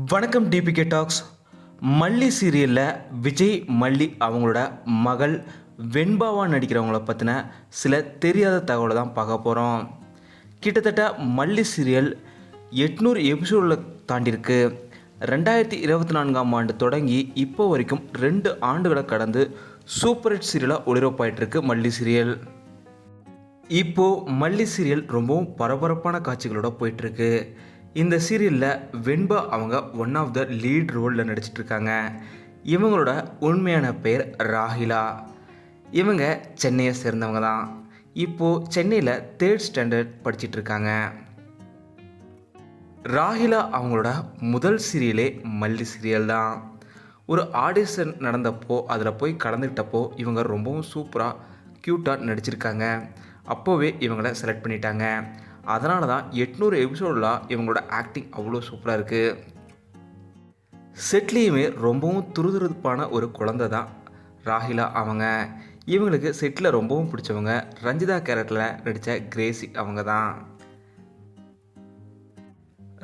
வணக்கம் DPK tax. மல்லி சீரியலில் விஜய் மல்லி அவங்களோட மகள் வெண்பாவா நடிக்கிறவங்கள பற்றின சில தெரியாத தகவலை தான் பார்க்க போகிறோம். கிட்டத்தட்ட மல்லி சீரியல் 800 எபிசோடில் தாண்டியிருக்கு. 2024ஆம் ஆண்டு தொடங்கி இப்போ வரைக்கும் 2 ஆண்டுகளை கடந்து சூப்பர் ஹிட் சீரியலாக ஒளிபரப்பாயிட்டிருக்கு மல்லி சீரியல். இப்போது மல்லி சீரியல் ரொம்பவும் பரபரப்பான காட்சிகளோட போயிட்டுருக்கு. இந்த சீரியலில் வெண்பா அவங்க ஒன் ஆஃப் த லீட் ரோலில் நடிச்சிட்ருக்காங்க. இவங்களோட உண்மையான பெயர் ராஹிலா. இவங்க சென்னையை சேர்ந்தவங்க தான். இப்போது சென்னையில் 3rd ஸ்டாண்டர்ட் படிச்சிட்ருக்காங்க. ராஹிலா அவங்களோட முதல் சீரியலே மல்லி சீரியல் தான். ஒரு ஆடிஷன் நடந்தப்போ அதில் போய் கலந்துக்கிட்டப்போ இவங்க ரொம்பவும் சூப்பராக க்யூட்டாக நடிச்சிருக்காங்க. அப்போவே இவங்கள செலக்ட் பண்ணிட்டாங்க. அதனால தான் 800 எபிசோடில் இவங்களோட ஆக்டிங் அவ்வளோ சூப்பராக இருக்குது. செட்லேயுமே ரொம்பவும் துருதுருப்பான ஒரு குழந்தை தான் ராஹிலா அவங்க. இவங்களுக்கு செட்டில் ரொம்பவும் பிடிச்சவங்க ரஞ்சிதா கேரக்டரில் நடித்த கிரேசி அவங்க தான்.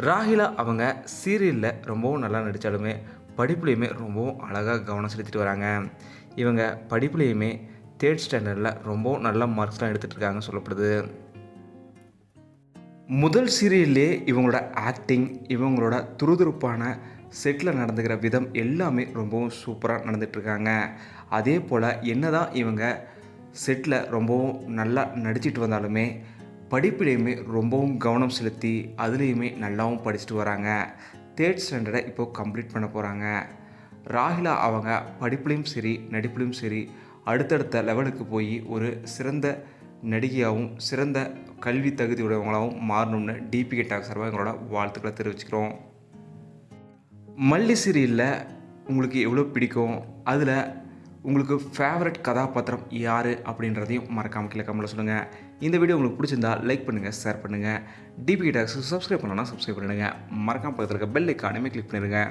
ராஹிலா அவங்க சீரியலில் ரொம்பவும் நல்லா நடித்தாலுமே படிப்புலேயுமே ரொம்பவும் அழகாக கவனம் செலுத்திட்டு வராங்க. இவங்க படிப்புலேயுமே 3rd ஸ்டாண்டர்டில் ரொம்பவும் நல்ல மார்க்ஸ்லாம் எடுத்துகிட்டு இருக்காங்க சொல்லப்படுது. முதல் சீரியல்லே இவங்களோட ஆக்டிங், இவங்களோட துருதுருப்பான செட்டில் நடந்துக்கிற விதம் எல்லாமே ரொம்பவும் சூப்பராக நடந்துகிட்ருக்காங்க. அதே போல் என்ன தான் இவங்க செட்டில் ரொம்பவும் நல்லா நடிச்சிட்டு வந்தாலுமே படிப்புலேயுமே ரொம்பவும் கவனம் செலுத்தி அதுலேயுமே நல்லாவும் படிச்சுட்டு வராங்க. 3rd ஸ்டாண்டர்டை இப்போது கம்ப்ளீட் பண்ண போகிறாங்க. ராஹிலா அவங்க படிப்புலேயும் சரி நடிப்புலேயும் சரி அடுத்தடுத்த லெவலுக்கு போய் ஒரு சிறந்த நடிகையாகவும் சிறந்த கல்வி தகுதியுடையவங்களாகவும் மாறணும்னு டிபிகே டாக் சார்பாக எங்களோட வாழ்த்துக்களை தெரிவிச்சுக்கிறோம். மல்லி சீரியலில் உங்களுக்கு எவ்வளோ பிடிக்கும், அதில் உங்களுக்கு ஃபேவரட் கதாபாத்திரம் யார் அப்படின்றதையும் மறக்காமல் கீழே கமெண்ட்டில் சொல்லுங்கள். இந்த வீடியோ உங்களுக்கு பிடிச்சிருந்தால் லைக் பண்ணுங்கள், ஷேர் பண்ணுங்கள். டிபிகே டாக்ஸுக்கு சப்ஸ்கிரைப் பண்ணணும்னா சப்ஸ்கிரைப் பண்ணுங்கள். மறக்காமல் பக்கத்தில் இருக்க பெல் ஐக்கானுமே கிளிக் பண்ணிடுங்க.